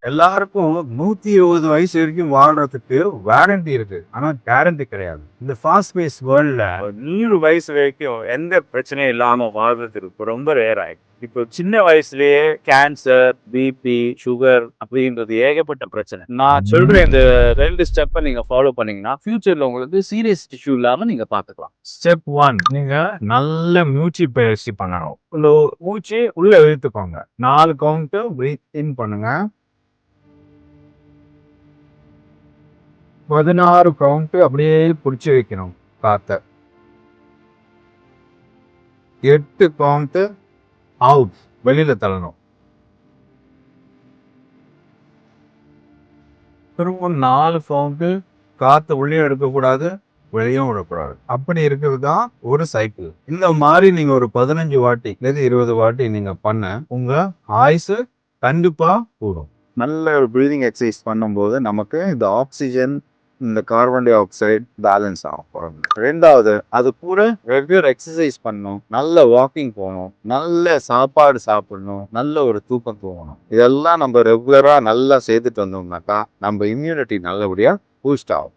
எல்லாருக்கும் 120 வயசு வரைக்கும் வாழ்றதுக்கு வாரண்டி இருக்கு. ஆனா கேரண்டி கிடையாது. இந்த ஃபாஸ்ட் பேஸ் வேர்ல்ட்ல 100 வயசு வரைக்கும் எந்த பிரச்சனையும் இல்லாம வாழ்றதுக்கு இப்ப ரொம்ப ரேர் ஆயிடுச்சு. இப்போ சின்ன வயசுலயே கேன்சர், பிபி, சுகர் அப்படின்றது ஏகப்பட்ட பிரச்சனை. நான் சொல்ற இந்த 2 ஸ்டெப்பை நீங்க ஃபாலோ பண்ணீங்கன்னா ஃபியூச்சர்ல உங்களுக்கு சீரியஸ் இஷ்யூ இல்லாம நீங்க பாத்துக்கலாம். ஸ்டெப் 1, நீங்க நல்ல மூச்சு பயிற்சி பண்ணணும். இந்த மூச்சு உள்ள இழுத்துக்கோங்க. 4 கவுண்ட் பிரீத் இன் பண்ணுங்க. 16 கவுண்ட் அப்படியே புடிச்சு வைக்கணும் காத்த. 8 கவுண்ட் அவுட், வெளியில தள்ளணும். திரும்ப 4 கவுண்ட் காத்த உள்ளே எடுக்கக்கூடாது, வெளியும் விடக்கூடாது. அப்படி இருக்கிறது தான் ஒரு சைக்கிள். இந்த மாதிரி நீங்க ஒரு 15 வாட்டி இல்ல 20 வாட்டி நீங்க பண்ண உங்க ஆயுசு கண்டிப்பா கூடும். நல்ல ஒரு ப்ரீதிங் எக்ஸசைஸ் பண்ணும்போது நமக்கு இந்த ஆக்சிஜன், இந்த கார்பன் டை ஆக்சைடு பேலன்ஸ் ஆகும். 2வது, அது கூட ரெகுலர் எக்ஸசைஸ் பண்ணணும், நல்ல வாக்கிங் போகணும், நல்ல சாப்பாடு சாப்பிடணும், நல்ல ஒரு தூக்கம் தூங்கணும். இதெல்லாம் நம்ம ரெகுலரா நல்லா செய்துட்டு வந்தோம்னாக்கா நம்ம இம்யூனிட்டி நல்லபடியா பூஸ்ட் ஆகும்.